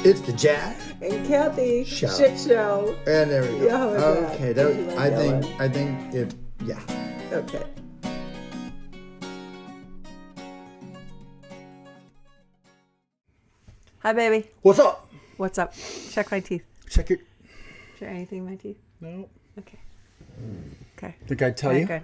It's the Jack and Kathy Show. Shit Show. And there we go. Yeah, how was okay, that? that, Did you like I that think one? I think it. Yeah. Okay. Hi, baby. What's up? What's up? Check my teeth. Check your. Is there anything in my teeth? No. Okay. Okay. Think I'd tell you? Good.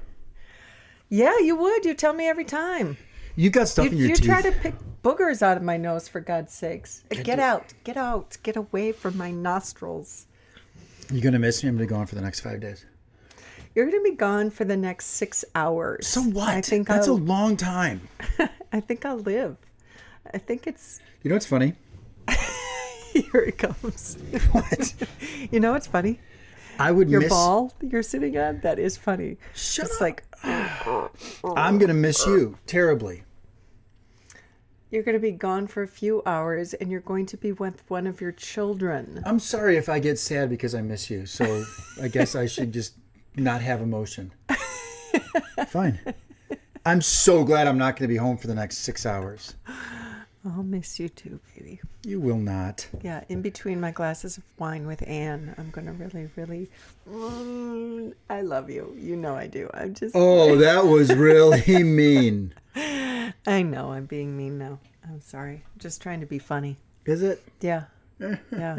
Yeah, you would. You tell me every time. You got stuff in your You teeth. try to pick boogers out of my nose, for God's sakes. I Get do. out. Get out. Get away from my nostrils. You're gonna miss me. I'm gonna be gone for the next 5 days. You're going to be gone for the next 6 hours. So what? I think That's a I'll, long time. I think I'll live. I think it's... You know what's funny? Here it comes. What? You know what's funny? I would Your miss. ball you're sitting on, that is funny. Shut it's up. like, I'm gonna miss you terribly. you're going to be gone for a few hours and you're going to be with one of your children. I'm sorry if I get sad because I miss you. So I guess I should just not have emotion. Fine. I'm so glad I'm not going to be home for the next 6 hours. I'll miss you too, baby. You will not. Yeah, in between my glasses of wine with Anne, I'm going to really, I love you. You know I do. I'm just... Oh, that was really mean. I know, I'm being mean now. I'm sorry. I'm just trying to be funny. Is it? Yeah. Yeah.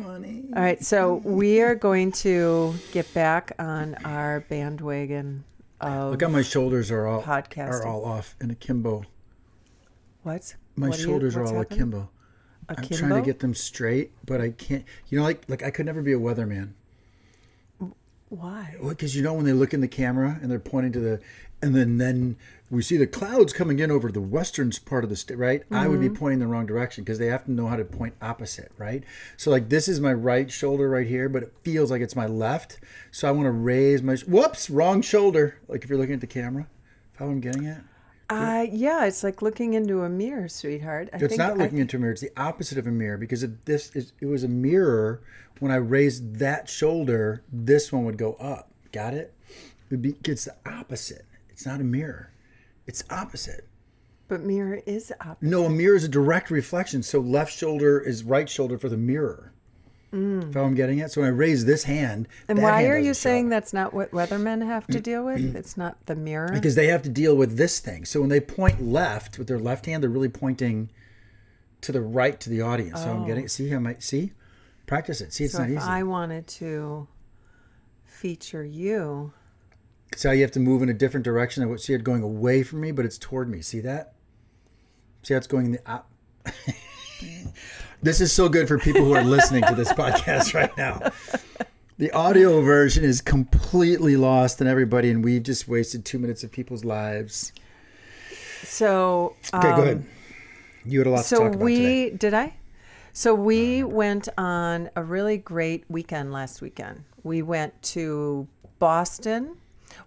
Funny. All right, so we are going to get back on our bandwagon of Look how my shoulders are all podcasting. off in akimbo. What? My What shoulders are what's all happening? akimbo. I'm trying to get them straight, but I can't. You know, like I could never be a weatherman. Why? Because you know when they look in the camera and they're pointing to the, and then we see the clouds coming in over the western part of the state, right? I would be pointing the wrong direction because they have to know how to point opposite, right? So like this is my right shoulder right here, but it feels like it's my left. So I want to raise my, whoops, wrong shoulder. Like if you're looking at the camera, how I'm getting at? Yeah, it's like looking into a mirror, sweetheart. It's not looking into a mirror. It's the opposite of a mirror because it was a mirror. When I raised that shoulder, this one would go up. Got it? It's the opposite. It's not a mirror. It's opposite. But mirror is opposite. No, a mirror is a direct reflection. So left shoulder is right shoulder for the mirror. If I'm getting it. So when I raise this hand, And that why hand are you doesn't show saying up. that's not what weathermen have to deal with? It's not the mirror? Because they have to deal with this thing. So when they point left with their left hand, they're really pointing to the right to the audience. So I'm getting it. See? Practice it. See, it's so not if easy. I wanted to feature you... See how you have to move in a different direction. I would see it going away from me, but it's toward me. See that? See how it's going in the op. This is so good for people who are listening to this podcast right now. The audio version is completely lost in everybody, and we've just wasted 2 minutes of people's lives. So... Okay, go ahead. You had a lot to talk about today. Did I? So we went on a really great weekend last weekend. We went to Boston.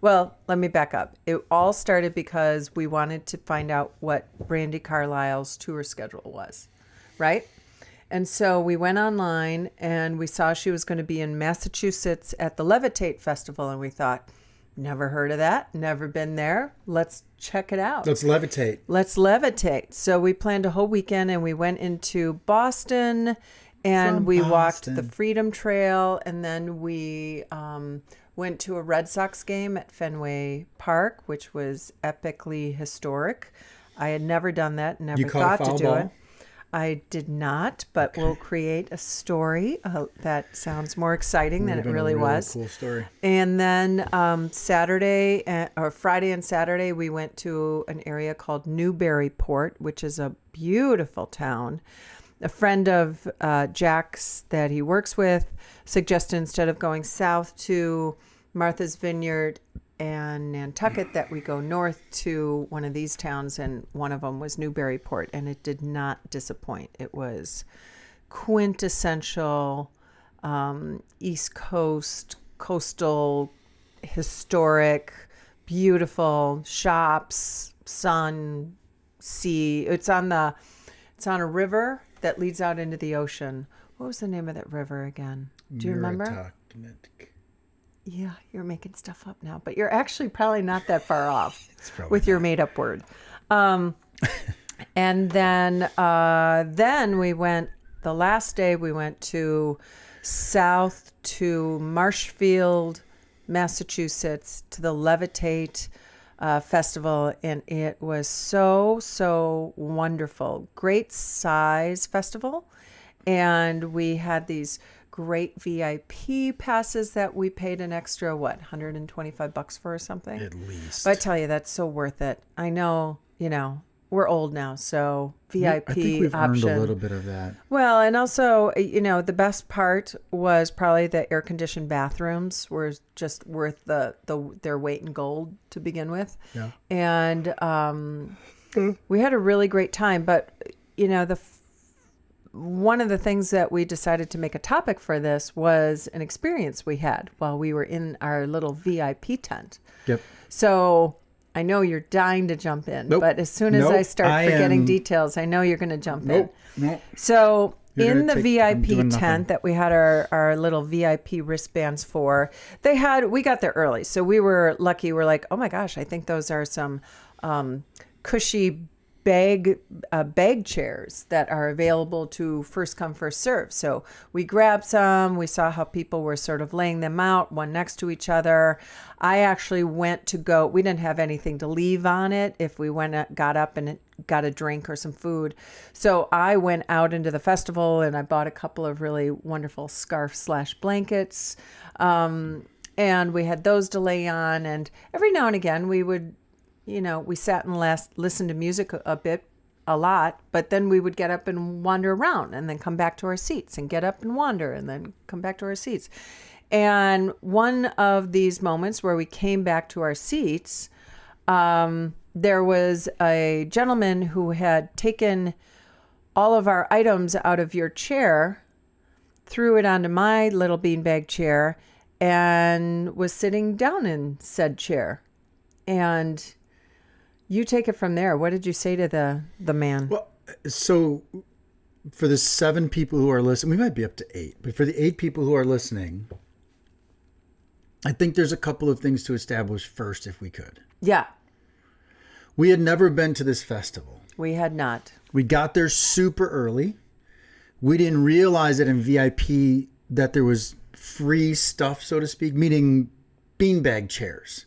Well, let me back up. It all started because we wanted to find out what Brandi Carlile's tour schedule was, right? And so we went online and we saw she was going to be in Massachusetts at the Levitate Festival. And we thought, never heard of that, never been there. Let's check it out. Let's levitate. Let's levitate. So we planned a whole weekend and we went into Boston and From we walked Boston. the Freedom Trail and then we went to a Red Sox game at Fenway Park, which was epically historic. I had never done that, never You caught a thought to foul do ball? it. I did not, but we'll create a story that sounds more exciting than it Would've been a really was. Cool story. And then Friday and Saturday, we went to an area called Newburyport, which is a beautiful town. A friend of Jack's that he works with suggested instead of going south to Martha's Vineyard and Nantucket that we go north to one of these towns, and one of them was Newburyport, and it did not disappoint. It was quintessential East Coast, coastal, historic, beautiful shops, sun, sea. It's on a river that leads out into the ocean. What was the name of that river again? Do you remember? Yeah, you're making stuff up now, but you're actually probably not that far off with your made-up word. And then we went the last day we went to south to Marshfield, Massachusetts, to the Levitate festival, and it was so wonderful. Great size festival, and we had these great VIP passes that we paid an extra $125 for or something At least. But I tell you, that's so worth it. I know, we're old now, so VIP I think we've option. earned a little bit of that. Well, and also, the best part was probably the air-conditioned bathrooms were just worth their weight in gold to begin with. Yeah. And we had a really great time. But, one of the things that we decided to make a topic for this was an experience we had while we were in our little VIP tent. Yep. So I know you're dying to jump in, Nope. but as soon as I start forgetting details, I know you're going to jump in. Nope. So You're in the I'm VIP doing tent nothing. that we had our little VIP wristbands for, we got there early. So we were lucky. We're like, oh my gosh, I think those are some cushy bag chairs that are available to first come, first serve. So we grabbed some. We saw how people were sort of laying them out one next to each other. I actually went to go. We didn't have anything to leave on it if we got up and got a drink or some food. So I went out into the festival and I bought a couple of really wonderful scarf/blankets. And we had those to lay on. And every now and again we would, we sat and listened to music a lot, but then we would get up and wander around and then come back to our seats and get up and wander and then come back to our seats. And one of these moments where we came back to our seats, there was a gentleman who had taken all of our items out of your chair, threw it onto my little beanbag chair, and was sitting down in said chair. And you take it from there. What did you say to the man? Well, so for the 7 people who are listening, we might be up to 8, but for the 8 people who are listening, I think there's a couple of things to establish first, if we could. Yeah. We had never been to this festival. We had not. We got there super early. We didn't realize that in VIP that there was free stuff, so to speak, meaning beanbag chairs.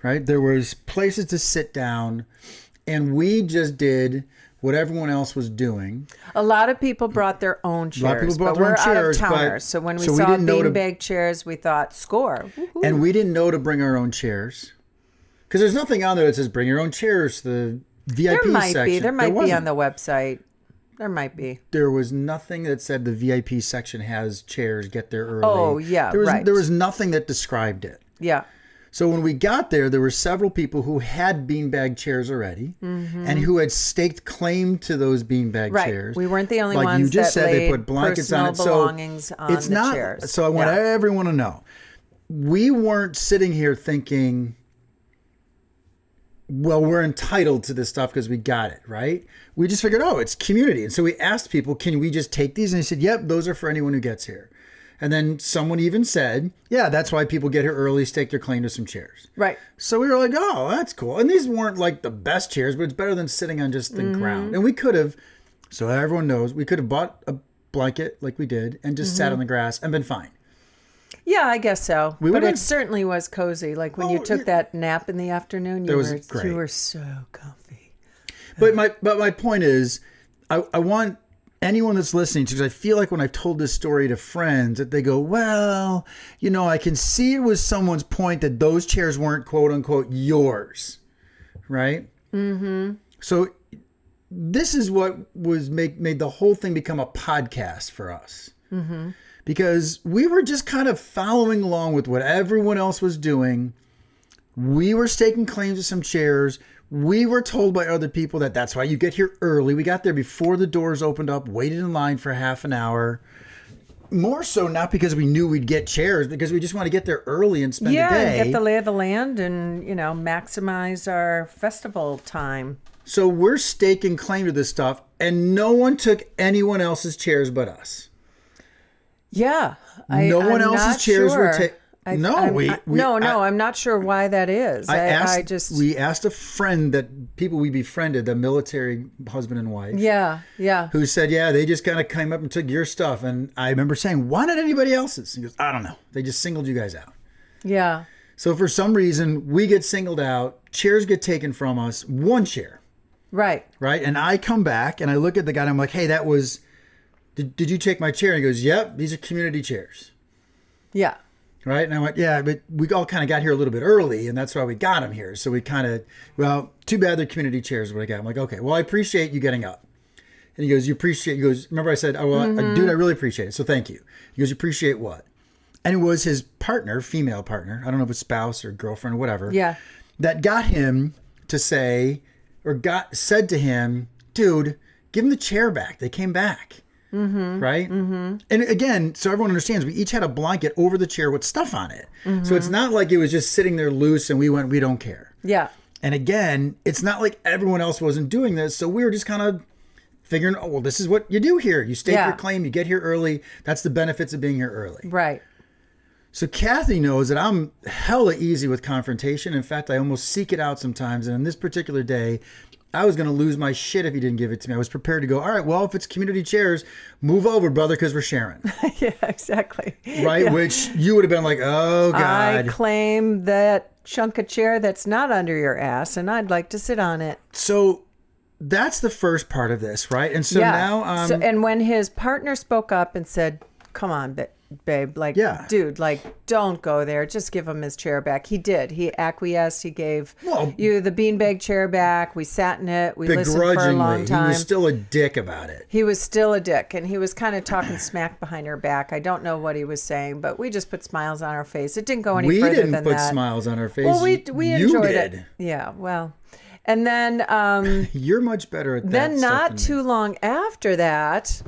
Right? There was places to sit down, and we just did what everyone else was doing. A lot of people brought their own chairs. A lot of people brought but their own we're chairs, out of but- towners. So when we so we saw didn't know to- beanbag chairs, we thought, score. Woo-hoo. And we didn't know to bring our own chairs. Because there's nothing on there that says bring your own chairs to the VIP there might section. be. There might be wasn't. on the website. There might be. There was nothing that said the VIP section has chairs, get there early. Oh, yeah, right. There was nothing that described it. Yeah. So when we got there were several people who had beanbag chairs already and who had staked claim to those beanbag Right. chairs. We weren't the only like ones you just that said, they laid put blankets personal on it. So belongings on it's the not. chairs. So I want Yeah. everyone to know, we weren't sitting here thinking, well, we're entitled to this stuff because we got it, right? We just figured, oh, it's community. And so we asked people, can we just take these? And they said, yep, those are for anyone who gets here. And then someone even said, yeah, that's why people get here early, stake their claim to some chairs. Right. So we were like, oh, that's cool. And these weren't like the best chairs, but it's better than sitting on just the ground. And we could have, so everyone knows, we could have bought a blanket like we did and just sat on the grass and been fine. Yeah, I guess so. We but would've- it certainly was cozy. Like when Oh, you took yeah. that nap in the afternoon, That was great. you were so comfy. But my point is, I want anyone that's listening to, because I feel like when I've told this story to friends that they go, well, I can see it was someone's point that those chairs weren't quote unquote yours, right? Mm-hmm. So this is what was made the whole thing become a podcast for us. Mm-hmm. Because we were just kind of following along with what everyone else was doing. We were staking claims to some chairs. We were told by other people that that's why you get here early. We got there before the doors opened up, waited in line for half an hour. More so not because we knew we'd get chairs, because we just want to get there early and spend the Yeah, day. and get the lay of the land and, maximize our festival time. So we're staking claim to this stuff, and no one took anyone else's chairs but us. Yeah. No one I'm else's not chairs were sure. No, I'm not sure why that is. We asked a friend that people we befriended, the military husband and wife. Yeah. Who said, yeah, they just kind of came up and took your stuff. And I remember saying, why not anybody else's? He goes, I don't know. They just singled you guys out. Yeah. So for some reason, we get singled out. Chairs get taken from us. One chair. Right. Right. And I come back and I look at the guy and I'm like, hey, did you take my chair? And he goes, yep, these are community chairs. Yeah. Right. And I went, yeah, but we all kind of got here a little bit early and that's why we got them here. So we kind of, well, too bad they're community chairs is what I got. I'm like, okay, well, I appreciate you getting up. And he goes, remember I said, oh, well, dude, I really appreciate it. So thank you. He goes, you appreciate what? And it was his partner, female partner. I don't know if it's spouse or girlfriend or whatever. Yeah. That got him to say, said to him, dude, give him the chair back. They came back. Mm-hmm. Right? Mm-hmm. And again, so everyone understands, we each had a blanket over the chair with stuff on it. Mm-hmm. So it's not like it was just sitting there loose and we don't care. Yeah. And again, it's not like everyone else wasn't doing this. So we were just kind of figuring, oh, well, this is what you do here. You stake your claim, you get here early. That's the benefits of being here early. Right. So Kathy knows that I'm hella easy with confrontation. In fact, I almost seek it out sometimes. And on this particular day, I was going to lose my shit if he didn't give it to me. I was prepared to go, all right, well, if it's community chairs, move over, brother, because we're sharing. Yeah, exactly. Right? Yeah. Which you would have been like, oh, God. I claim that chunk of chair that's not under your ass, and I'd like to sit on it. So that's the first part of this, right? And so now... and when his partner spoke up and said, come on, babe, like, dude, like, don't go there. Just give him his chair back. He did. He acquiesced. He gave you the beanbag chair back. We sat in it. We listened for a long time. He was still a dick about it. He was still a dick, and he was kind of talking smack behind her back. I don't know what he was saying, but we just put smiles on our face. It didn't go any further than that. We didn't put smiles on our face. Well, we enjoyed it. Yeah, well... And then... You're much better at that. Then not too long after that...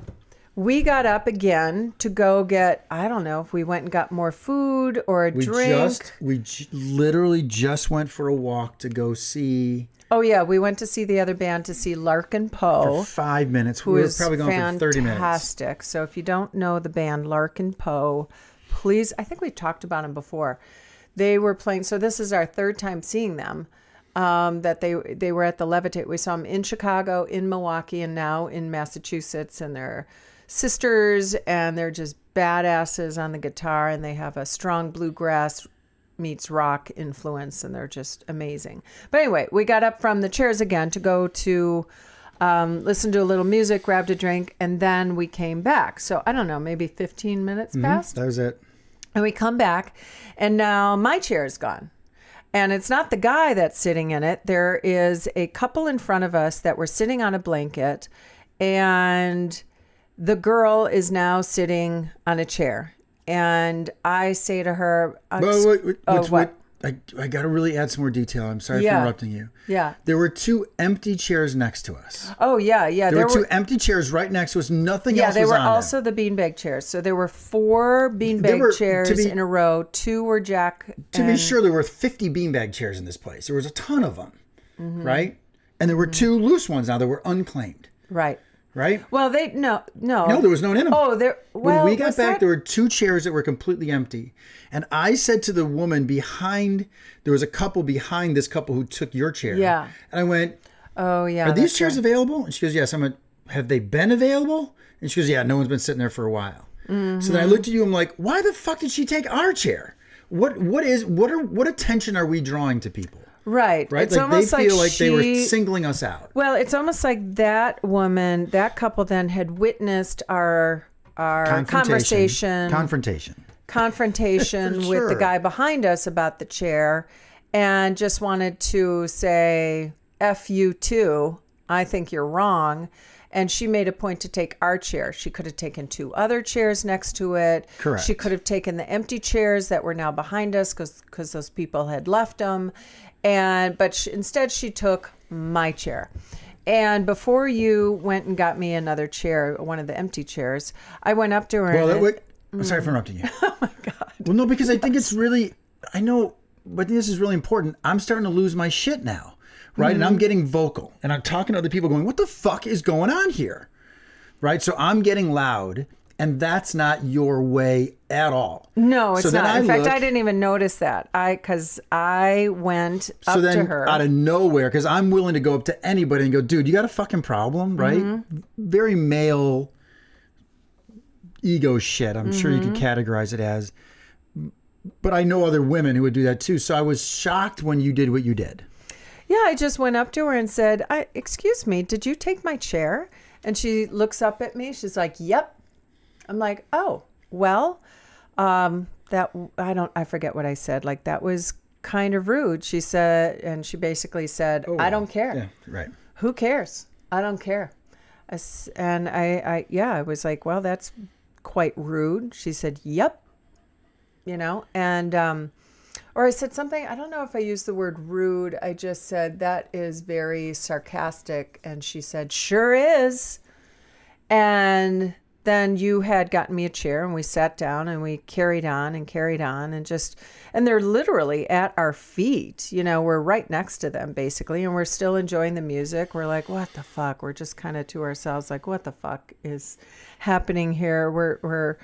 We got up again to go get, I don't know if we went and got more food or a drink. We literally just went for a walk to go see. Oh, yeah. We went to see the other band, to see Larkin Poe. For 5 minutes. We were probably going for 30 minutes. Fantastic. So if you don't know the band Larkin Poe, please, I think we talked about them before. They were playing, so this is our third time seeing them. That they were at the Levitate. We saw them in Chicago, in Milwaukee, and now in Massachusetts, and they're sisters, and they're just badasses on the guitar, and they have a strong bluegrass meets rock influence, and they're just amazing. But anyway, we got up from the chairs again to go to listen to a little music, grabbed a drink, and then we came back. So I don't know, maybe 15 minutes passed. That was it. And we come back, and now my chair is gone. And it's not the guy that's sitting in it. There is a couple in front of us that were sitting on a blanket, and the girl is now sitting on a chair. And I say to her, what? I got to really add some more detail. I'm sorry for interrupting you. Yeah. There were 2 empty chairs next to us. Oh, yeah. There were 2 empty chairs right next to us. Nothing else was on them. Yeah, they were also the beanbag chairs. So there were 4 beanbag chairs in a row. 2 were Jack. To be sure, there were 50 beanbag chairs in this place. There was a ton of them, right? And there were 2 loose ones now that were unclaimed. Right. Right? Well, no, there was no one in them. Oh, when we got back, there were 2 chairs that were completely empty. And I said to the woman there was a couple behind this couple who took your chair. Yeah. And I went, oh, yeah. Are these chairs available? And she goes, yes. I went, have they been available? And she goes, yeah, no one's been sitting there for a while. Mm-hmm. So then I looked at you, I'm like, why the fuck did she take our chair? What attention are we drawing to people? Right. Right. It's like almost they feel like they were singling us out. Well, it's almost like that couple then had witnessed our conversation. Confrontation with the guy behind us about the chair, and just wanted to say, F you too. I think you're wrong. And she made a point to take our chair. She could have taken 2 other chairs next to it. Correct. She could have taken the empty chairs that were now behind us because those people had left them. But instead she took my chair. And before you went and got me another chair, one of the empty chairs, I went up to her. I'm sorry for interrupting you. Oh my God. Well, no, because I think it's really, I know, but this is really important. I'm starting to lose my shit now, right? And I'm getting vocal, and I'm talking to other people going, what the fuck is going on here? Right? So I'm getting loud, And that's not your way at all. No, it's So then not. In fact, look- I didn't even notice that. Because I went up So then to her. out of nowhere, because I'm willing to go up to anybody and go, dude, you got a fucking problem, right? Mm-hmm. Very male ego shit. I'm sure you could Mm-hmm. categorize it as. But I know other women who would do that too. So I was shocked when you did what you did. Yeah, I just went up to her and said, excuse me, did you take my chair? And she looks up at me. She's like, yep. I'm like, oh, well, I forget what I said. Like, that was kind of rude. She said, and she basically said, I don't care. Yeah, right. Who cares? I don't care. And I was like, well, that's quite rude. She said, yep. And, or I said something, I don't know if I used the word rude. I just said, that is very sarcastic. And she said, sure is. And then you had gotten me a chair and we sat down and we carried on and they're literally at our feet. We're right next to them basically. And we're still enjoying the music. We're like, what the fuck? We're just kind of to ourselves like, what the fuck is happening here? We're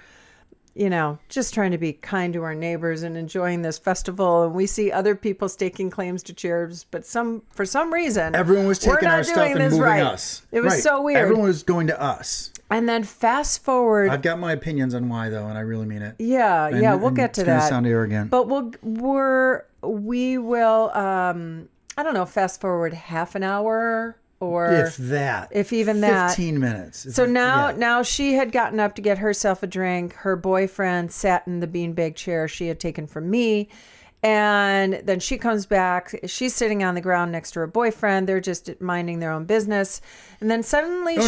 just trying to be kind to our neighbors and enjoying this festival. And we see other people staking claims to chairs, but for some reason, Everyone was taking our stuff and moving us. It was so weird. Everyone was going to us. And then fast forward. I've got my opinions on why, though, and I really mean it. Yeah, we'll get to it's gonna that. sound arrogant. But we will, I don't know, fast forward half an hour or if that. If even that. 15 minutes. So now she had gotten up to get herself a drink. Her boyfriend sat in the beanbag chair she had taken from me. And then she comes back. She's sitting on the ground next to her boyfriend. They're just minding their own business. And then suddenly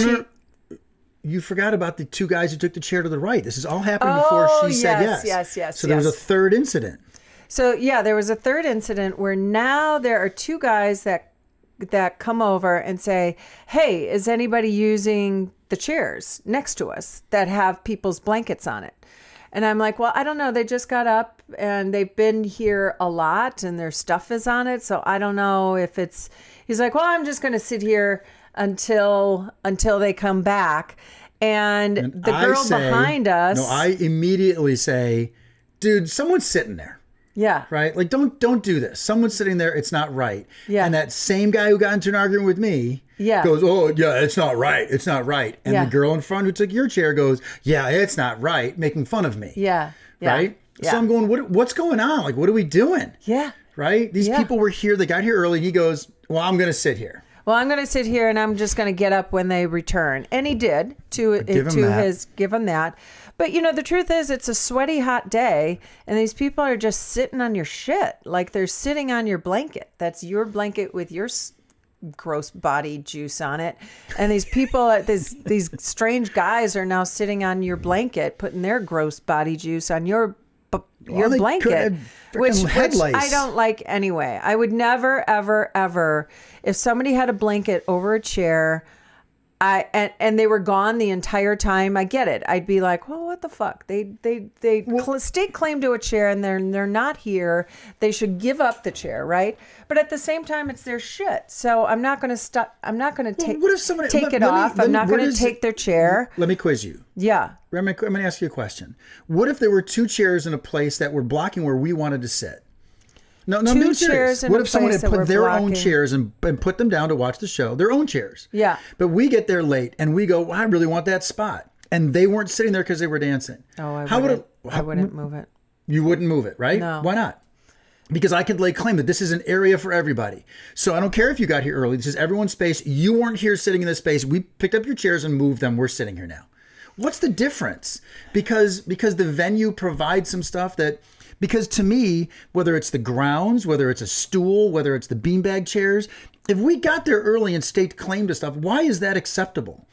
You forgot about the two guys who took the chair to the right. This is all happening before she said yes. So there was a third incident. So yeah, there was a third incident where now there are two guys that come over and say, hey, is anybody using the chairs next to us that have people's blankets on it? And I'm like, well, I don't know. They just got up and they've been here a lot and their stuff is on it. So I don't know if it's, he's like, well, I'm just going to sit here until they come back. And the girl behind us. No, I immediately say, dude, someone's sitting there. Yeah. Right? Like, don't do this. Someone's sitting there. It's not right. Yeah. And that same guy who got into an argument with me goes, oh, yeah, it's not right. It's not right. And the girl in front who took your chair goes, yeah, it's not right, making fun of me. Yeah. Right? Yeah. So I'm going, what's going on? Like, what are we doing? Yeah. Right? These people were here. They got here early. And he goes, well, I'm going to sit here. Well, I'm going to sit here and I'm just going to get up when they return. And he did give him that. But, the truth is it's a sweaty, hot day and these people are just sitting on your shit. Like they're sitting on your blanket. That's your blanket with your gross body juice on it. And these people, these strange guys are now sitting on your blanket, putting their gross body juice on your blanket, which I don't like anyway. I would never, ever, ever, if somebody had a blanket over a chair, and they were gone the entire time, I get it. I'd be like, well, what the fuck? They stake claim to a chair and they're not here. They should give up the chair, right? But at the same time, it's their shit. So I'm not going to stop. I'm not going to take it off. I'm not going to take their chair. Let me quiz you. Yeah. I'm going to ask you a question. What if there were two chairs in a place that were blocking where we wanted to sit? No, I'm being serious. What if someone had put their own chairs and put them down to watch the show? Their own chairs. Yeah. But we get there late and we go, well, I really want that spot. And they weren't sitting there because they were dancing. Oh, I wouldn't move it. You wouldn't move it, right? No. Why not? Because I could lay claim that this is an area for everybody. So I don't care if you got here early. This is everyone's space. You weren't here sitting in this space. We picked up your chairs and moved them. We're sitting here now. What's the difference? Because the venue provides some stuff that... Because to me, whether it's the grounds, whether it's a stool, whether it's the beanbag chairs, if we got there early and staked claim to stuff, why is that acceptable?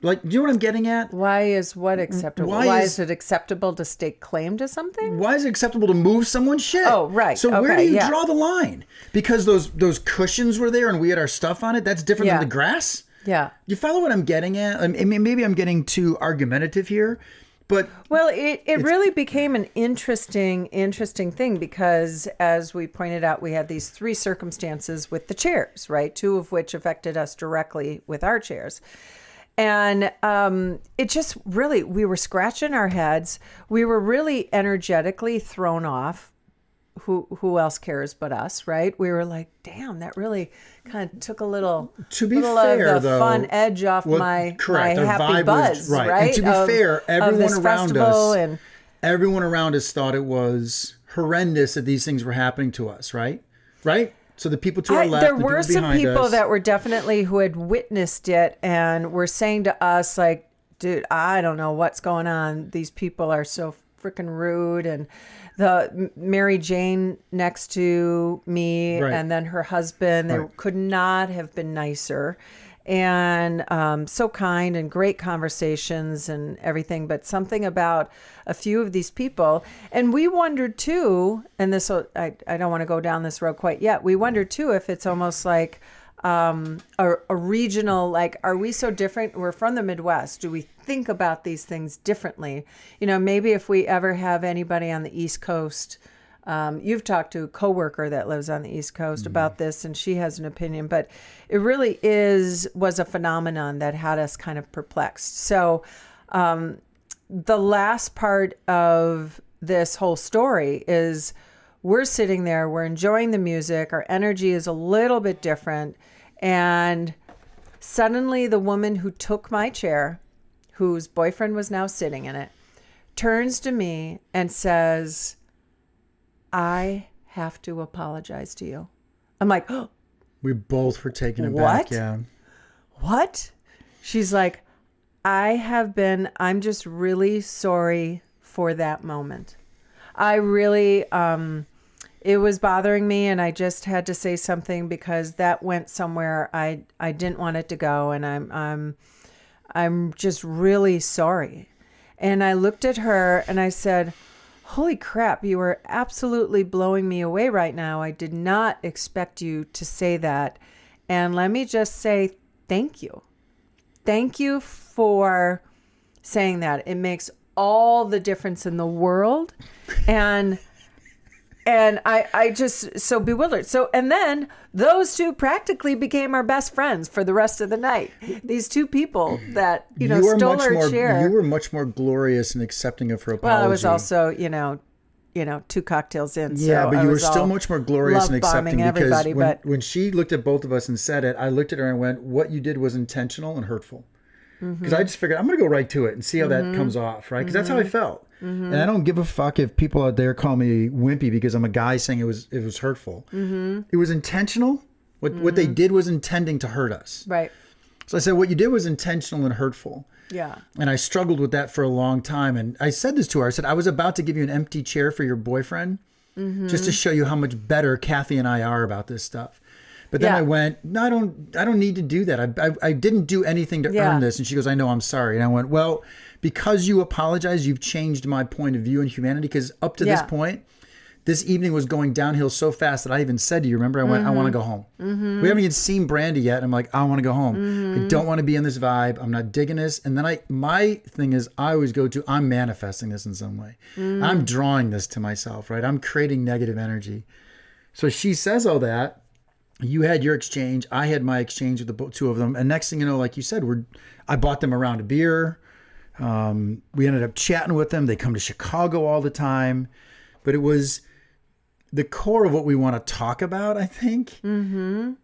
Like, do you know what I'm getting at? Why is what acceptable? Why is it acceptable to stake claim to something? Why is it acceptable to move someone's shit? Oh, right. So where do you draw the line? Because those cushions were there and we had our stuff on it. That's different than the grass. Yeah. You follow what I'm getting at? I mean, maybe I'm getting too argumentative here. But it really became an interesting thing because, as we pointed out, we had these three circumstances with the chairs, right? Two of which affected us directly with our chairs. And it just really, we were scratching our heads. We were really energetically thrown off. Who else cares but us, right? We were like, damn, that really kind of took a little, to be little fair, of the though, fun edge off my Our happy vibe buzz, was, right? right? And to be fair, everyone around us thought it was horrendous that these things were happening to us, right? Right? So the people to our left, there were some people us, that were definitely who had witnessed it and were saying to us, like, dude, I don't know what's going on. These people are so freaking rude. And the Mary Jane next to me and then her husband, they could not have been nicer. And so kind and great conversations and everything, but something about a few of these people. And we wondered too, and this, I don't want to go down this road quite yet. We wondered too if it's almost like a regional, like, are we so different? We're from the Midwest. Do we think about these things differently? You know, maybe if we ever have anybody on the East Coast, you've talked to a coworker that lives on the East Coast about this, and she has an opinion, but it really was a phenomenon that had us kind of perplexed. So the last part of this whole story is we're sitting there, we're enjoying the music, our energy is a little bit different, and suddenly the woman who took my chair, whose boyfriend was now sitting in it, turns to me and says, I have to apologize to you. I'm like, oh, we both were taken aback. Yeah. What? She's like, I'm just really sorry for that moment. I really, it was bothering me, and I just had to say something because that went somewhere I didn't want it to go, and I'm just really sorry. And I looked at her and I said, holy crap, you are absolutely blowing me away right now. I did not expect you to say that. And let me just say thank you. Thank you for saying that. It makes all the difference in the world. And I just so bewildered. So, and then those two practically became our best friends for the rest of the night. These two people that, stole our chair. You were much more glorious and accepting of her apology. Well, I was also, 2 cocktails in. Yeah, so but you were still much more glorious and accepting because when she looked at both of us and said it, I looked at her and went, what you did was intentional and hurtful. Because I just figured I'm going to go right to it and see how that comes off, right? Because that's how I felt. And I don't give a fuck if people out there call me wimpy because I'm a guy saying it was hurtful. It was intentional. What they did was intending to hurt us. Right. So I said, what you did was intentional and hurtful. Yeah. And I struggled with that for a long time. And I said this to her. I said, I was about to give you an empty chair for your boyfriend just to show you how much better Kathy and I are about this stuff. But then I went, no, I don't need to do that. I didn't do anything to earn this. And she goes, I know, I'm sorry. And I went, well, because you apologize, you've changed my point of view in humanity. Because up to this point, this evening was going downhill so fast that I even said to you, remember, I went, I want to go home. We haven't even seen Brandi yet. And I'm like, I want to go home. I don't want to be in this vibe. I'm not digging this. And then my thing is, I always go to, I'm manifesting this in some way. I'm drawing this to myself, right? I'm creating negative energy. So she says all that. You had your exchange. I had my exchange with the two of them. And next thing you know, like you said, I bought them a round of beer. We ended up chatting with them. They come to Chicago all the time. But it was the core of what we want to talk about, I think. And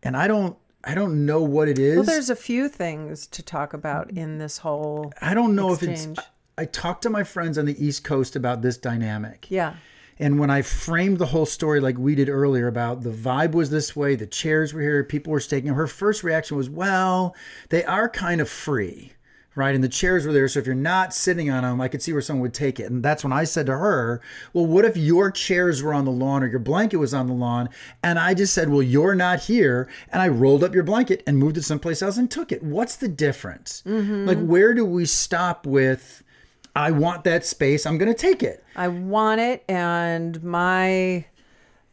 I don't know what it is. Well, there's a few things to talk about in this whole I don't know exchange. if it's... I talked to my friends on the East Coast about this dynamic. Yeah. And when I framed the whole story like we did earlier about the vibe was this way, the chairs were here, people were staking them, her first reaction was, well, they are kind of free, right? And the chairs were there, so if you're not sitting on them, I could see where someone would take it. And that's when I said to her, well, what if your chairs were on the lawn or your blanket was on the lawn? And I just said, well, you're not here. And I rolled up your blanket and moved it someplace else and took it. What's the difference? Like, where do we stop with... I want that space. I'm going to take it. I want it, and my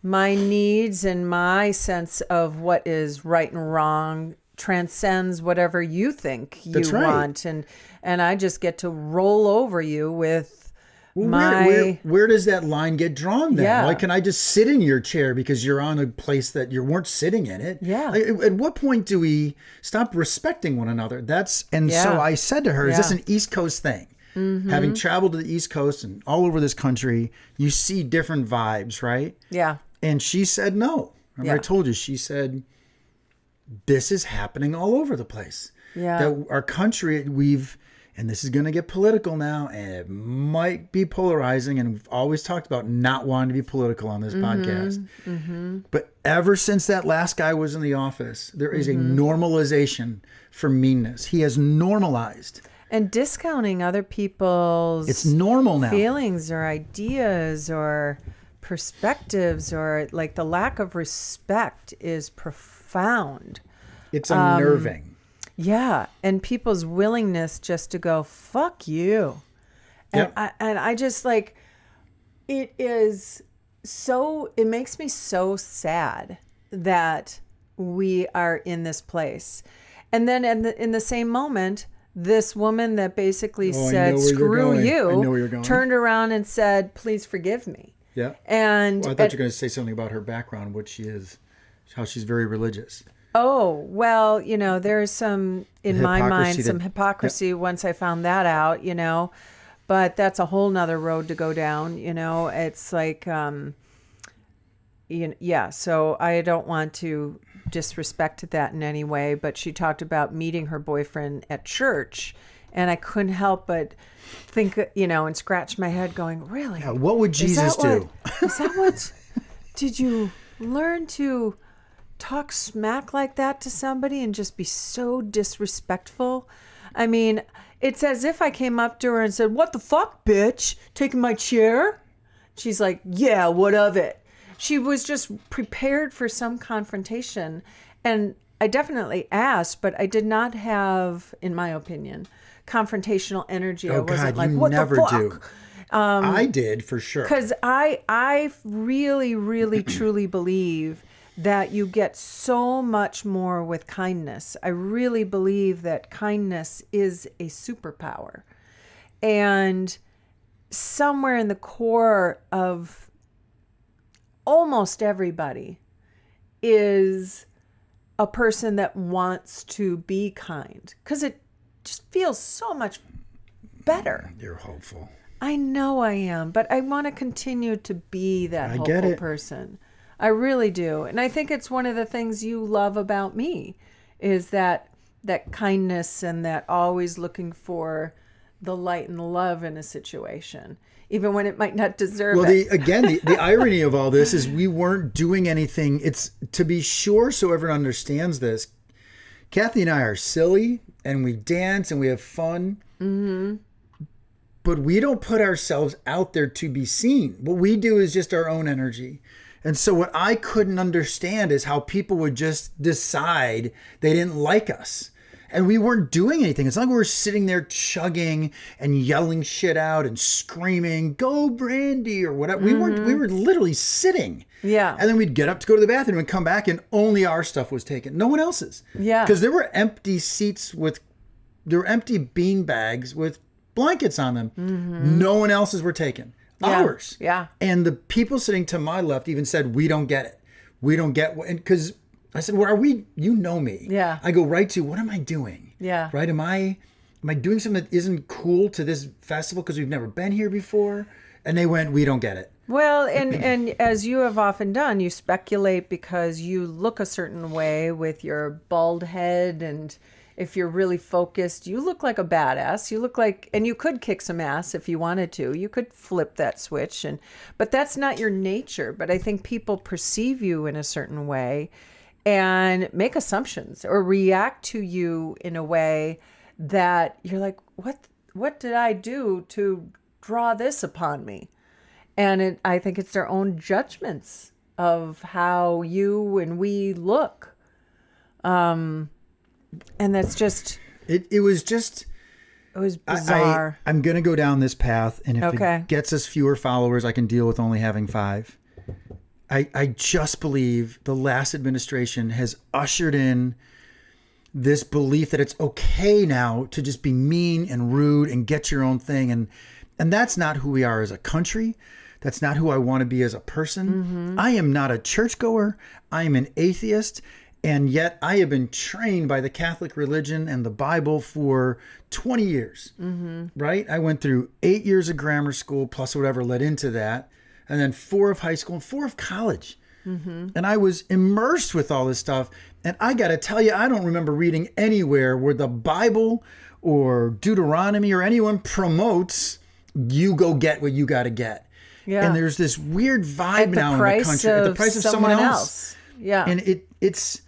needs and my sense of what is right and wrong transcends whatever you think you want, and I just get to roll over you with Well, where does that line get drawn then? Yeah. Like, can I just sit in your chair because you're on a place that you weren't sitting in it? Yeah. Like, at what point do we stop respecting one another? So I said to her, is this an East Coast thing? Mm-hmm. Having traveled to the East Coast and all over this country, you see different vibes, right? Yeah. And she said no. Remember I told you, she said, this is happening all over the place. Yeah. That our country, and this is going to get political now, and it might be polarizing, and we've always talked about not wanting to be political on this podcast. Mm-hmm. But ever since that last guy was in the office, there is a normalization for meanness. He has normalized. And discounting other people's it's normal now. Feelings or ideas or perspectives, or like the lack of respect is profound. It's unnerving. Yeah, and people's willingness just to go, fuck you. And I just like, it makes me so sad that we are in this place. And then in the same moment, this woman that basically said, screw you, turned around and said, please forgive me. Yeah. And I thought you were going to say something about her background, what she is, how she's very religious. Oh, well, there's some, in my mind, some hypocrisy once I found that out, but that's a whole nother road to go down, it's like, so I don't want to disrespect that in any way, but she talked about meeting her boyfriend at church, and I couldn't help but think, and scratch my head going, really? Yeah, what would Jesus do? Is that what, did you learn to talk smack like that to somebody and just be so disrespectful? I mean, it's as if I came up to her and said, what the fuck, bitch? Taking my chair? She's like, yeah, what of it? She was just prepared for some confrontation. And I definitely asked, but I did not have, in my opinion, confrontational energy. I wasn't like, what the fuck? Do. I did, for sure. Because I really, really, truly believe that you get so much more with kindness. I really believe that kindness is a superpower. And somewhere in the core of almost everybody is a person that wants to be kind, because it just feels so much better. You're hopeful. I know I am, but I want to continue to be that hopeful person. I really do. And I think it's one of the things you love about me is that kindness and that always looking for the light and the love in a situation, even when it might not deserve it. The irony of all this is we weren't doing anything. It's, to be sure, so everyone understands this, Kathy and I are silly and we dance and we have fun. Mm-hmm. But we don't put ourselves out there to be seen. What we do is just our own energy. And so what I couldn't understand is how people would just decide they didn't like us. And we weren't doing anything. It's not like we were sitting there chugging and yelling shit out and screaming, go Brandi or whatever. Mm-hmm. We were literally sitting. Yeah. And then we'd get up to go to the bathroom and come back and only our stuff was taken. No one else's. Yeah. Because there were empty seats there were empty bean bags with blankets on them. Mm-hmm. No one else's were taken. Ours. Yeah. And the people sitting to my left even said, we don't get it. We don't get what, because I said, well, are we, you know me. Yeah. I go right to, what am I doing? Yeah. Right? Am I doing something that isn't cool to this festival because we've never been here before? And they went, we don't get it. Well, and as you have often done, you speculate because you look a certain way with your bald head, and if you're really focused, you look like a badass. You look like, and you could kick some ass if you wanted to. You could flip that switch, but that's not your nature. But I think people perceive you in a certain way and make assumptions or react to you in a way that you're like, what did I do to draw this upon me? And I think it's their own judgments of how you and we look. And that's just... It was bizarre. I'm going to go down this path, and if it gets us fewer followers, I can deal with only having 5. I just believe the last administration has ushered in this belief that it's okay now to just be mean and rude and get your own thing. And And that's not who we are as a country. That's not who I want to be as a person. I am not a churchgoer. I am an atheist. And yet I have been trained by the Catholic religion and the Bible for 20 years, right? I went through 8 years of grammar school plus whatever led into that. And then 4 of high school and 4 of college. And I was immersed with all this stuff. And I got to tell you, I don't remember reading anywhere where the Bible or Deuteronomy or anyone promotes you go get what you got to get. Yeah. And there's this weird vibe now in the country at the price of someone else. Yeah. And it's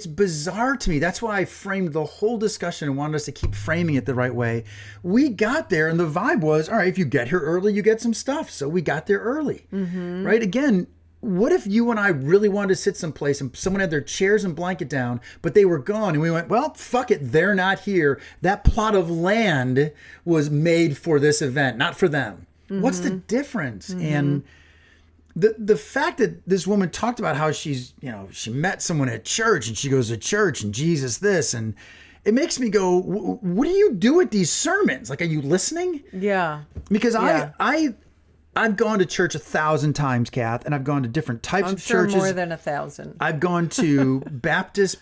bizarre to me. That's why I framed the whole discussion and wanted us to keep framing it the right way. We got there and the vibe was, all right, if you get here early, you get some stuff. So we got there early, right? Again, what if you and I really wanted to sit someplace and someone had their chairs and blanket down, but they were gone and we went, well, fuck it, they're not here. That plot of land was made for this event, not for them. What's the difference? And the fact that this woman talked about how she's, she met someone at church and she goes to church and Jesus this, and it makes me go, what do you do at these sermons? Like, are you listening? Yeah. Because I've gone to church 1,000 times, Kath, and I've gone to different types of churches. I'm sure more than 1,000. I've gone to Baptist,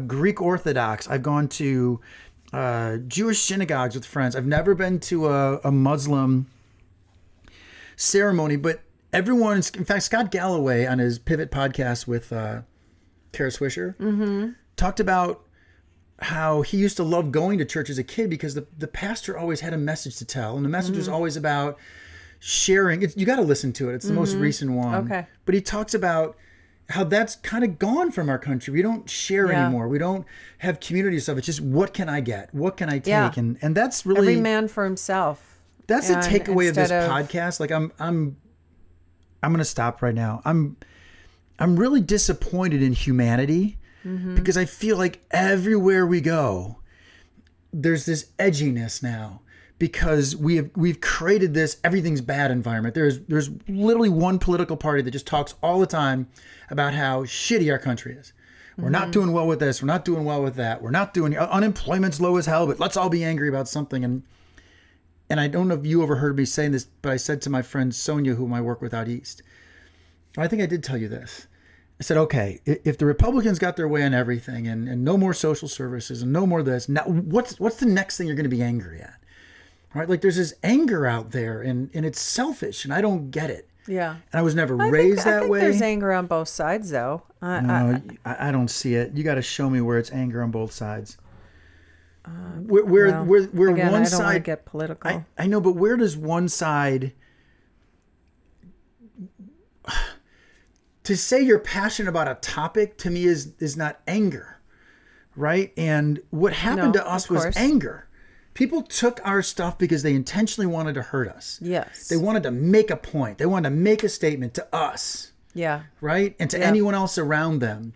Greek Orthodox. I've gone to Jewish synagogues with friends. I've never been to a Muslim ceremony, but everyone, in fact, Scott Galloway on his Pivot podcast with Kara Swisher talked about how he used to love going to church as a kid because the pastor always had a message to tell. And the message was always about sharing. You got to listen to it. It's the most recent one. Okay. But he talks about how that's kind of gone from our country. We don't share anymore. We don't have community stuff. It's just, what can I get? What can I take? Yeah. And that's really... Every man for himself. That's the takeaway of this podcast. Like, I'm going to stop right now. I'm really disappointed in humanity because I feel like everywhere we go, there's this edginess now because we've created this everything's bad environment. There's literally one political party that just talks all the time about how shitty our country is. We're not doing well with this. We're not doing well with that. We're not doing, unemployment's low as hell, but let's all be angry about something. And I don't know if you ever heard me saying this, but I said to my friend Sonia, whom I work with out east, I think I did tell you this. I said, okay, if the Republicans got their way on everything and no more social services and no more this, now what's the next thing you're going to be angry at? Right? Like, there's this anger out there and it's selfish and I don't get it. Yeah. And I was never raised that way. I think there's anger on both sides, though. I don't see it. You got to show me where it's anger on both sides. Again, one I don't want to side get political. I know, but where does one side... To say you're passionate about a topic, to me, is not anger, right? And what happened to us was anger. People took our stuff because they intentionally wanted to hurt us. Yes. They wanted to make a point. They wanted to make a statement to us. Yeah. Right? And to anyone else around them.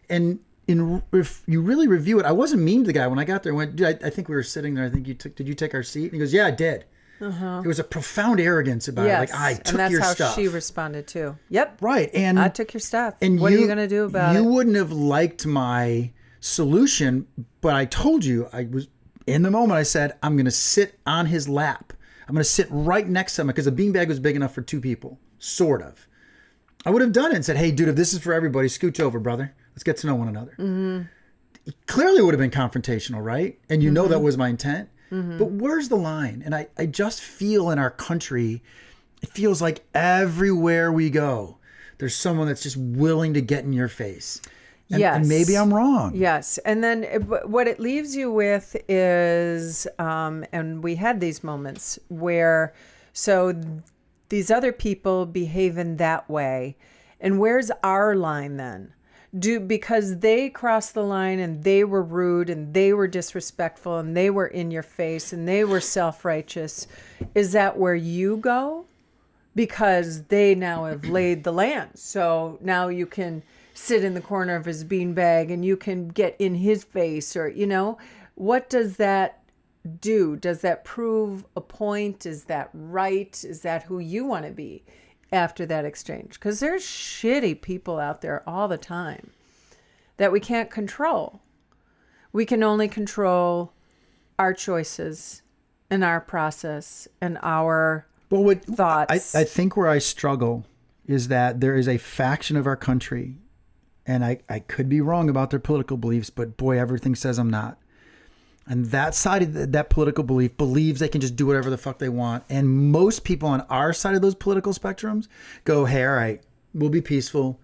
And if you really review it, I wasn't mean to the guy when I got there. I went, dude, I think we were sitting there. I think did you take our seat? And he goes, yeah, I did. There was a profound arrogance about it. Like, I took your stuff. And that's how she responded too. Yep. Right. And I took your stuff. And what are you going to do about it? You wouldn't have liked my solution, but I told you, I was in the moment, I said, I'm going to sit on his lap. I'm going to sit right next to him because the beanbag was big enough for 2 people. Sort of. I would have done it and said, hey, dude, if this is for everybody, scooch over, brother. Let's get to know one another. It clearly would have been confrontational, right? And you know that was my intent. But where's the line? And I just feel in our country, it feels like everywhere we go, there's someone that's just willing to get in your face. And maybe I'm wrong. Yes. And then what it leaves you with is, and we had these moments where, so these other people behave in that way. And where's our line then? Because they crossed the line and they were rude and they were disrespectful and they were in your face and they were self-righteous. Is that where you go? Because they now have laid the land. So now you can sit in the corner of his beanbag and you can get in his face, or, what does that do? Does that prove a point? Is that right? Is that who you want to be after that exchange? Because there's shitty people out there all the time that we can't control. We can only control our choices in our process and our Well, what thoughts. I think where I struggle is that there is a faction of our country, and I could be wrong about their political beliefs, but boy, everything says I'm not. And that side of that political belief believes they can just do whatever the fuck they want. And most people on our side of those political spectrums go, hey, all right, we'll be peaceful.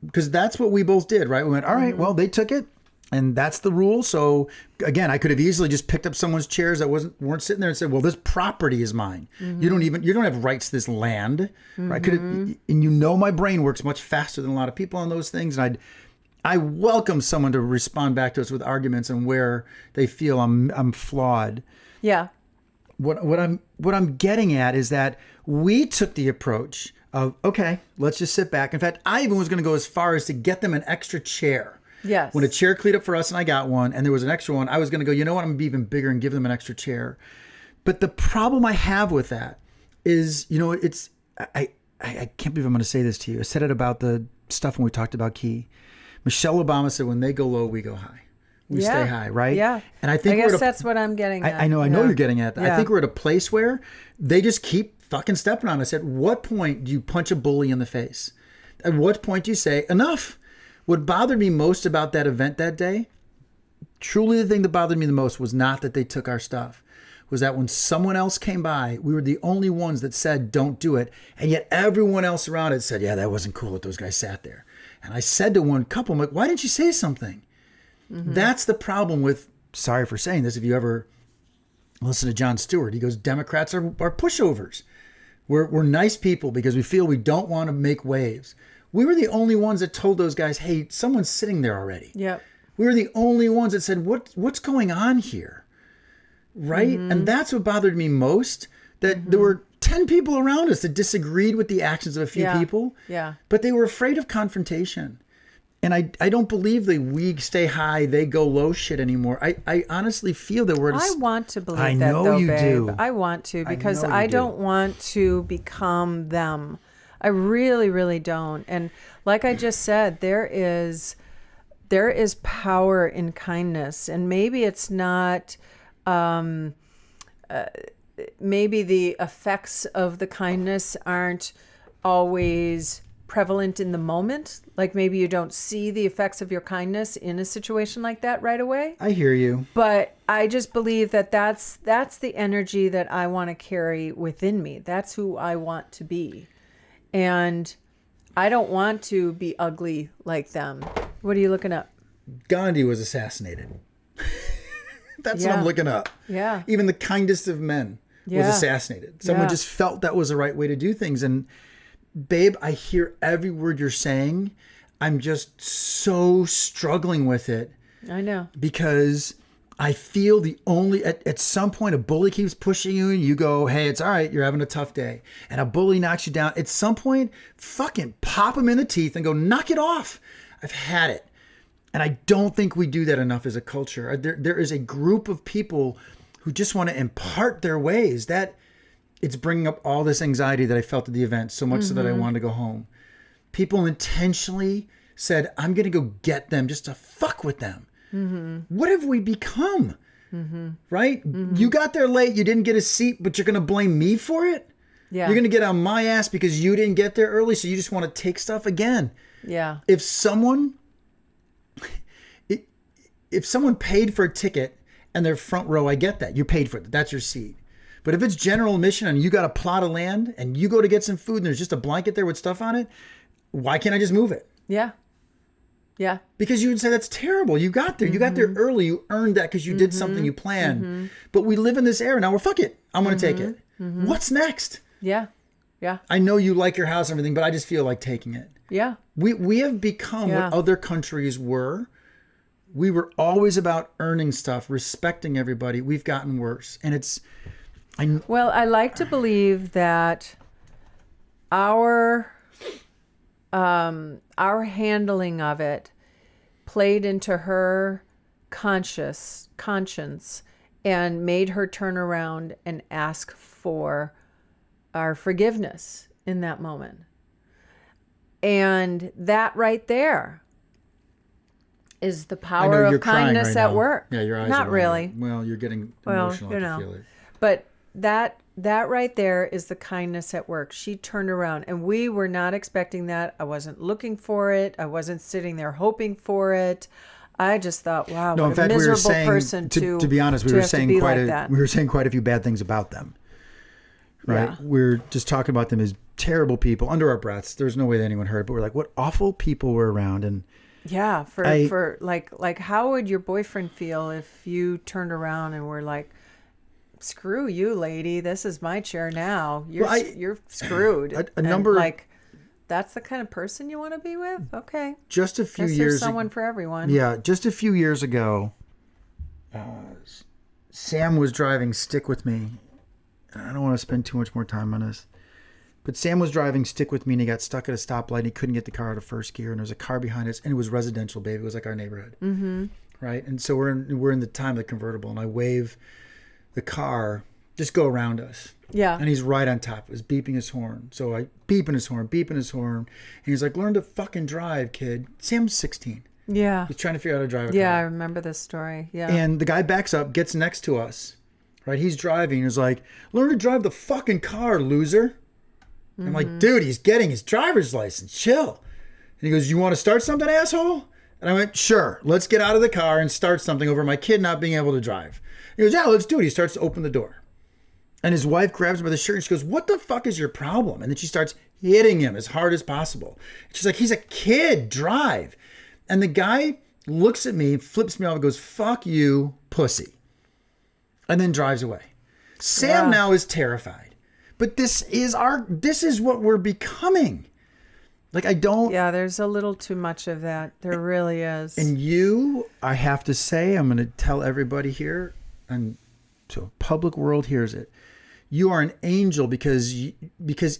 Because that's what we both did, right? We went, all right, well, they took it. And that's the rule. So again, I could have easily just picked up someone's chairs that weren't sitting there and said, well, this property is mine. You don't have rights to this land. Right? And my brain works much faster than a lot of people on those things. And I welcome someone to respond back to us with arguments and where they feel I'm flawed. Yeah. What I'm getting at is that we took the approach of, okay, let's just sit back. In fact, I even was going to go as far as to get them an extra chair. Yes. When a chair cleared up for us and I got one and there was an extra one, I was going to go, you know what, I'm going to be even bigger and give them an extra chair. But the problem I have with that is, I can't believe I'm going to say this to you. I said it about the stuff when we talked about Key. Michelle Obama said, when they go low, we go high. We stay high, right? Yeah. And I think that's what I'm getting at. I know you're getting at that. Yeah. I think we're at a place where they just keep fucking stepping on us. At what point do you punch a bully in the face? At what point do you say, enough? What bothered me most about that event that day, truly the thing that bothered me the most was not that they took our stuff, was that when someone else came by, we were the only ones that said, don't do it. And yet everyone else around it said, yeah, that wasn't cool that those guys sat there. And I said to one couple, I'm like, why didn't you say something? That's the problem with, sorry for saying this, if you ever listen to Jon Stewart, he goes, Democrats are pushovers. We're nice people because we feel we don't want to make waves. We were the only ones that told those guys, hey, someone's sitting there already. Yep. We were the only ones that said, what's going on here? Right? And that's what bothered me most, that there were 10 people around us that disagreed with the actions of a few people. Yeah. But they were afraid of confrontation. And I don't believe the we stay high, they go low shit anymore. I honestly feel that we're... I want to believe I that, know though, you babe. do. I want to, because know you I do. don't want to become them. I really, really don't. And like I just said, there is power in kindness. And maybe it's not... maybe the effects of the kindness aren't always prevalent in the moment. Like maybe you don't see the effects of your kindness in a situation like that right away. I hear you. But I just believe that that's the energy that I want to carry within me. That's who I want to be. And I don't want to be ugly like them. What are you looking up? Gandhi was assassinated. That's what I'm looking up. Yeah. Even the kindest of men was assassinated. Someone just felt that was the right way to do things. And babe, I hear every word you're saying. I'm just so struggling with it. I know. Because I feel at some point a bully keeps pushing you and you go, hey, it's all right, you're having a tough day. And a bully knocks you down. At some point, fucking pop him in the teeth and go, knock it off. I've had it. And I don't think we do that enough as a culture. There is a group of people who just want to impart their ways. That it's bringing up all this anxiety that I felt at the event, so much so that I wanted to go home. People intentionally said, I'm going to go get them just to fuck with them. What have we become? Right? You got there late, you didn't get a seat, but you're going to blame me for it? Yeah. You're going to get on my ass because you didn't get there early, so you just want to take stuff again. Yeah. If someone paid for a ticket and they're front row, I get that. You paid for it. That's your seat. But if it's general admission and you got a plot of land and you go to get some food and there's just a blanket there with stuff on it, why can't I just move it? Yeah. Yeah. Because you would say, that's terrible. You got there. You got there early. You earned that because you did something you planned. But we live in this era now where, fuck it, I'm going to take it. What's next? Yeah. Yeah. I know you like your house and everything, but I just feel like taking it. Yeah. We have become what other countries were. We were always about earning stuff, respecting everybody. We've gotten worse. And it's... Well, I like to believe that our handling of it played into her conscience and made her turn around and ask for our forgiveness in that moment. And that right there is the power of kindness at work. Yeah, your eyes not are really. Well, you're getting emotional. I can feel it. But that right there is the kindness at work. She turned around, and we were not expecting that. I wasn't looking for it. I wasn't sitting there hoping for it. I just thought, wow, No, what in fact, a we were miserable saying, person to be honest, we were saying quite a few bad things about them. Right? Yeah. We're just talking about them as terrible people under our breaths. There's no way that anyone heard, but we're like, what awful people were around. And yeah, for like how would your boyfriend feel if you turned around and were like, screw you, lady, this is my chair now. You're screwed. That's the kind of person you want to be with? Okay. Just a few Guess years there's someone for everyone. Yeah, just a few years ago, Sam was driving Stick With Me. I don't want to spend too much more time on this. But Sam was driving Stick With Me, and he got stuck at a stoplight, and he couldn't get the car out of first gear, and there was a car behind us, and it was residential, baby. It was like our neighborhood. Mm-hmm. Right? And so we're in the time of the convertible, and I wave the car, just go around us. Yeah. And he's right on top of us, beeping his horn. So I beeping his horn. And he's like, learn to fucking drive, kid. Sam's 16. Yeah. He's trying to figure out how to drive a car. Yeah, I remember this story. Yeah. And the guy backs up, gets next to us. Right? He's driving. He's like, learn to drive the fucking car, loser. Mm-hmm. I'm like, dude, he's getting his driver's license. Chill. And he goes, you want to start something, asshole? And I went, sure. Let's get out of the car and start something over my kid not being able to drive. He goes, yeah, let's do it. He starts to open the door. And his wife grabs him by the shirt and she goes, what the fuck is your problem? And then she starts hitting him as hard as possible. She's like, he's a kid, drive. And the guy looks at me, flips me off and goes, fuck you, pussy. And then drives away. Sam now is terrified. But this is what we're becoming. Like, I don't. Yeah, there's a little too much of that. There really is. And I have to say, I'm going to tell everybody here, and so the public world hears it. You are an angel because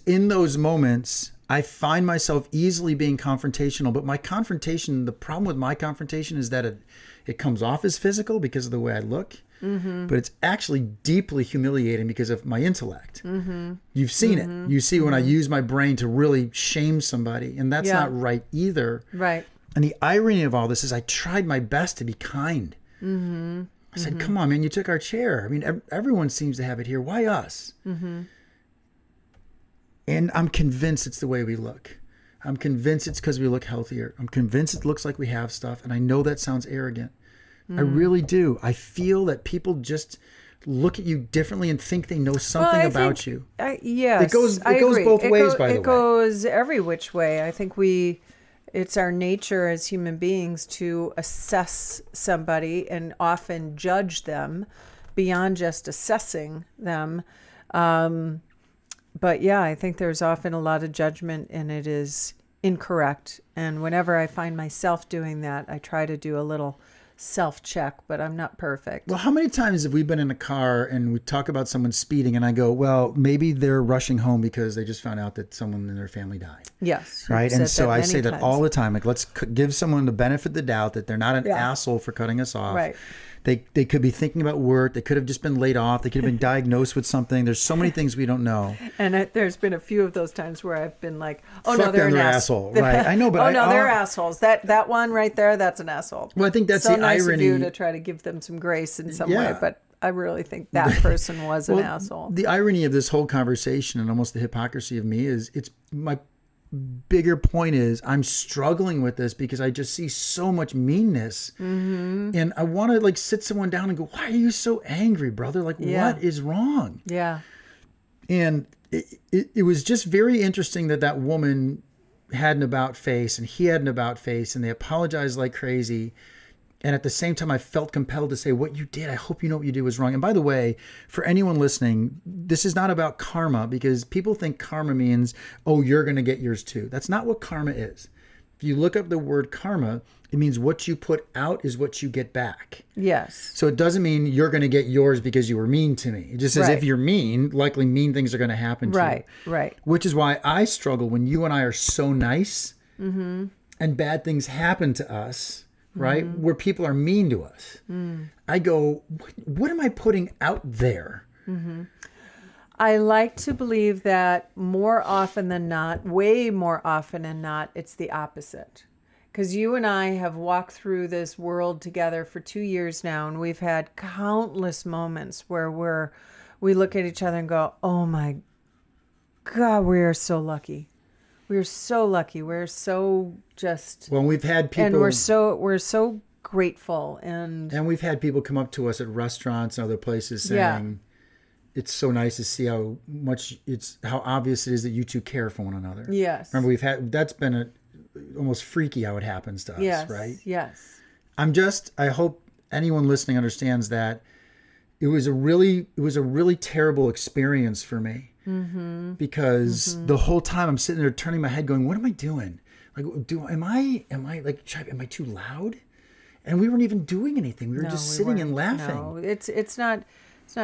in those moments, I find myself easily being confrontational. But the problem with my confrontation is that it comes off as physical because of the way I look. Mm-hmm. But it's actually deeply humiliating because of my intellect. Mm-hmm. You've seen it. You see when I use my brain to really shame somebody. And that's not right either. Right. And the irony of all this is I tried my best to be kind. Mm-hmm. I said, come on, man, you took our chair. I mean, everyone seems to have it here. Why us? Mm-hmm. And I'm convinced it's the way we look. I'm convinced it's because we look healthier. I'm convinced it looks like we have stuff. And I know that sounds arrogant. I really do. I feel that people just look at you differently and think they know something about you. Yes. It goes both ways, by the way. It goes every which way. I think it's our nature as human beings to assess somebody and often judge them beyond just assessing them. But yeah, I think there's often a lot of judgment and it is incorrect. And whenever I find myself doing that, I try to do a little self-check, but I'm not perfect. Well, how many times have we been in a car and we talk about someone speeding and I go, well, maybe they're rushing home because they just found out that someone in their family died. Yes. Right. And so I say that all the time. Like, let's give someone the benefit of the doubt that they're not an asshole for cutting us off. Right. They could be thinking about work. They could have just been laid off. They could have been diagnosed with something. There's so many things we don't know. And there's been a few of those times where I've been like, oh, fuck no, they're them, an asshole. Right. I know, but they're assholes. That one right there, that's an asshole. Well, I think that's so the nice irony. of you to try to give them some grace in some way, but I really think that person was an asshole. The irony of this whole conversation and almost the hypocrisy of me is my bigger point is I'm struggling with this because I just see so much meanness. Mm-hmm. And I want to sit someone down and go, why are you so angry, brother? What is wrong? Yeah. And it was just very interesting that woman had an about face and he had an about face and they apologized like crazy. And at the same time, I felt compelled to say, what you did, I hope you know what you did was wrong. And by the way, for anyone listening, this is not about karma because people think karma means, oh, you're going to get yours too. That's not what karma is. If you look up the word karma, it means what you put out is what you get back. Yes. So it doesn't mean you're going to get yours because you were mean to me. It just says if you're mean, likely mean things are going to happen to you. Right. Which is why I struggle when you and I are so nice and bad things happen to us. Right? Mm-hmm. Where people are mean to us. Mm. I go, what am I putting out there? Mm-hmm. I like to believe that more often than not, way more often than not, it's the opposite. Because you and I have walked through this world together for 2 years now, and we've had countless moments where we look at each other and go, oh my God, we are so lucky. We're so lucky. We're so just. Well, we've had people. And we're so grateful. And we've had people come up to us at restaurants and other places saying, it's so nice to see how obvious it is that you two care for one another. Yes. Remember, that's been almost freaky how it happens to us, right? Yes. I hope anyone listening understands that it was a really terrible experience for me, because the whole time I'm sitting there turning my head going, what am I doing? Like, am I too loud? And we weren't even doing anything. We were just sitting and laughing. No, it's not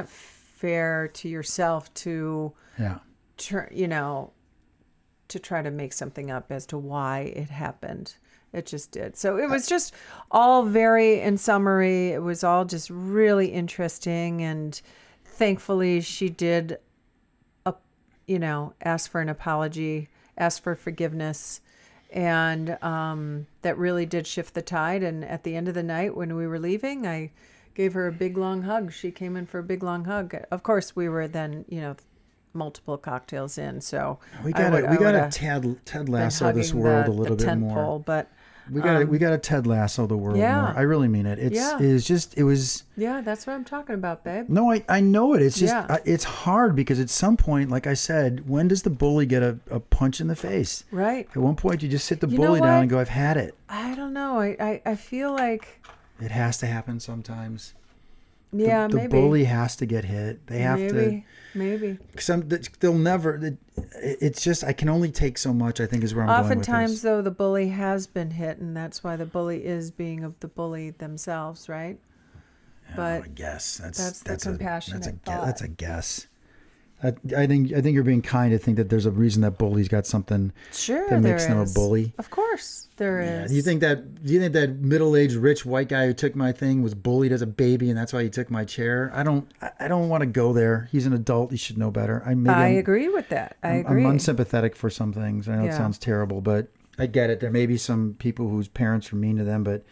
fair to yourself to to try to make something up as to why it happened. It just did. So it was just all very, in summary, it was all just really interesting. And thankfully she did, ask for an apology, ask for forgiveness. And that really did shift the tide. And at the end of the night when we were leaving, I gave her a big, long hug. She came in for a big, long hug. Of course, we were then, multiple cocktails in. So we got to Ted Lasso this world a little bit more. Pole, but we got to Ted Lasso the world more. I really mean it. It was. Yeah, that's what I'm talking about, babe. No, I know it. It's just it's hard because at some point, like I said, when does the bully get a punch in the face? Right. At one point, you just sit the bully down and go, "I've had it." I don't know. I feel like it has to happen sometimes. Yeah, the maybe. bully has to get hit. They have to. Maybe. They'll never. It's just I can only take so much. I think is where I'm going with this. Oftentimes, though, the bully has been hit, and that's why the bully is being of the bully themselves, right? But I guess that's the compassionate thought. That's a guess. I think you're being kind to think that there's a reason that bully's got something that makes them a bully. Of course, there is. Do you think that middle-aged rich white guy who took my thing was bullied as a baby and that's why he took my chair? I don't want to go there. He's an adult. He should know better. I agree with that. I agree. I'm unsympathetic for some things. I know it sounds terrible, but I get it. There may be some people whose parents were mean to them, but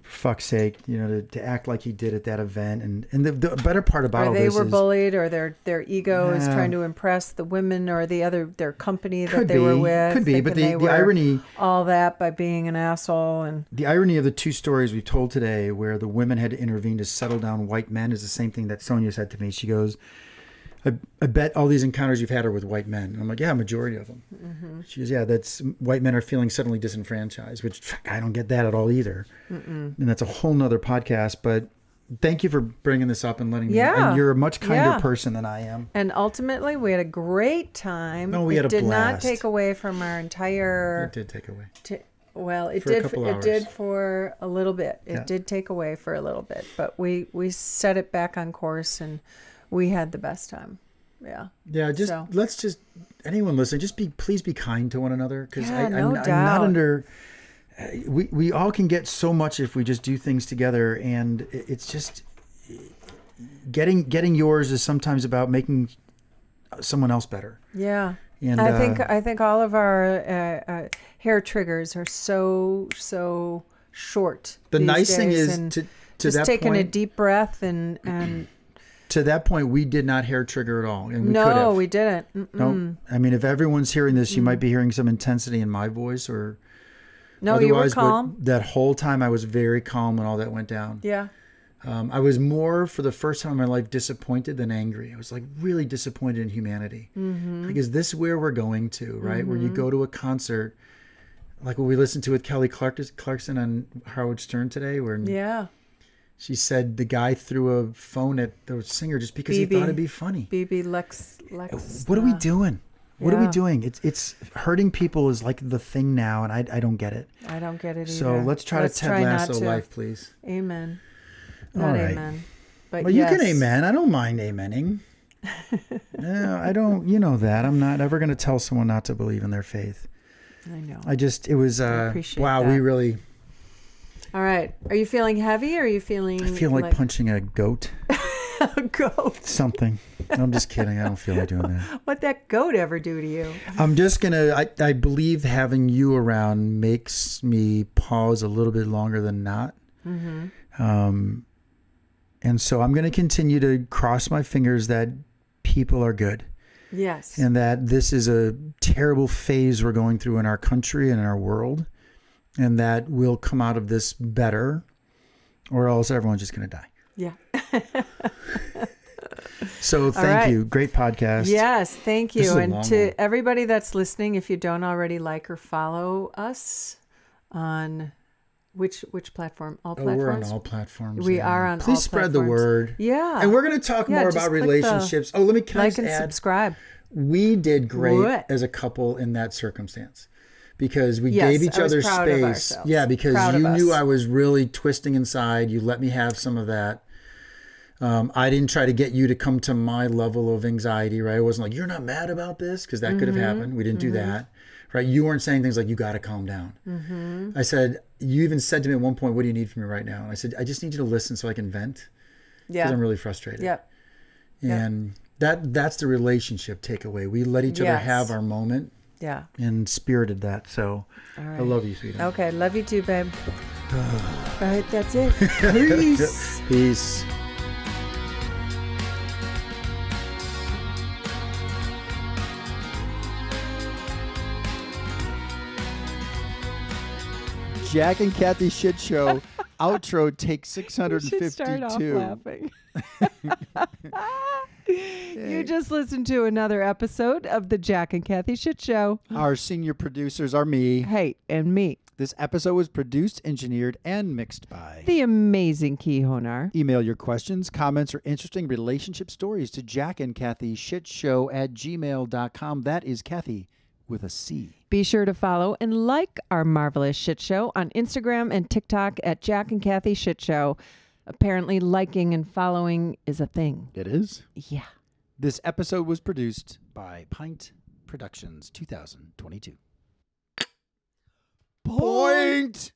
for fuck's sake, to act like he did at that event. And the better part about all this is... Or they were bullied, or their ego is trying to impress the women or their company that they were with. Could be, but the irony... All that by being an asshole. And the irony of the two stories we told today where the women had to intervene to settle down white men is the same thing that Sonia said to me. She goes, I bet all these encounters you've had are with white men. And I'm like, yeah, majority of them. Mm-hmm. She goes, yeah, that's white men are feeling suddenly disenfranchised, which I don't get that at all either. Mm-mm. And that's a whole nother podcast. But thank you for bringing this up and letting me. And you're a much kinder person than I am. And ultimately, we had a great time. No, we had a blast. It did not take away from our entire. It did take away. It did for a little bit. It did take away for a little bit, but we set it back on course and. We had the best time. Yeah. Yeah. Let's just anyone listening, please be kind to one another. Cause I'm not under, we all can get so much if we just do things together. And it's just getting yours is sometimes about making someone else better. Yeah. And I think all of our hair triggers are so short. The nice thing is to just that taking a deep breath and to that point, we did not hair trigger at all. And we didn't. No, I mean, if everyone's hearing this, you might be hearing some intensity in my voice or no, you were calm. But that whole time I was very calm when all that went down. Yeah. I was more, for the first time in my life, disappointed than angry. I was like really disappointed in humanity. Mm-hmm. Like, is this where we're going to, right? Mm-hmm. Where you go to a concert, like what we listened to with Kelly Clarkson on Howard Stern today, where she said the guy threw a phone at the singer just because he thought it'd be funny. BB Lex. What are we doing? What are we doing? It's hurting people is like the thing now, and I don't get it. I don't get it either. So let's try to Ted Lasso life, please. Amen. Not amen. But you can amen. I don't mind amening. No, I don't. You know that. I'm not ever going to tell someone not to believe in their faith. I know. It was, wow, that. We really... All right. Are you feeling heavy or are you feeling... I feel like punching a goat. A goat? Something. I'm just kidding. I don't feel like doing that. What'd that goat ever do to you? I'm just going to... I believe having you around makes me pause a little bit longer than not. Mm-hmm. And so I'm going to continue to cross my fingers that people are good. Yes. And that this is a terrible phase we're going through in our country and in our world, and that we'll come out of this better, or else everyone's just going to die. Yeah. So thank you. Great podcast. Yes, thank you. And to one. everybody that's listening, if you don't already like or follow us on which platform? All platforms? We're on all platforms. We are on all Please spread the platforms. word. Yeah. And we're going to talk more just about click the relationships. Can I like just and add? subscribe. We did great What? as a couple in that circumstance because we Yes, gave each I was other proud of space. ourselves. Yeah, because Proud of you knew us. I was really twisting inside. You let me have some of that. I didn't try to get you to come to my level of anxiety, right? I wasn't like, you're not mad about this, because that could have happened. We didn't do that, right? You weren't saying things like, you got to calm down. I said, you even said to me at one point, what do you need from me right now? And I said, I just need you to listen so I can vent, because I'm really frustrated. Yep. And that's the relationship takeaway. We let each other have our moment. Yeah. And spirited that. So I love you, sweetheart. Okay. Love you too, babe. All right. That's it. Peace. Peace. Jack and Kathy Shit Show outro take 652. Start off laughing. You just listened to another episode of the Jack and Kathy Shit Show. Our senior producers are me. Hey, and me. This episode was produced, engineered, and mixed by the amazing Key Honar. Email your questions, comments, or interesting relationship stories to jackandkathyshitshow@gmail.com. That is Kathy with a C. Be sure to follow and like our marvelous shit show on Instagram and TikTok at Jack and Kathy Shit Show. Apparently liking and following is a thing. It is? Yeah. This episode was produced by Pint Productions 2022. Point!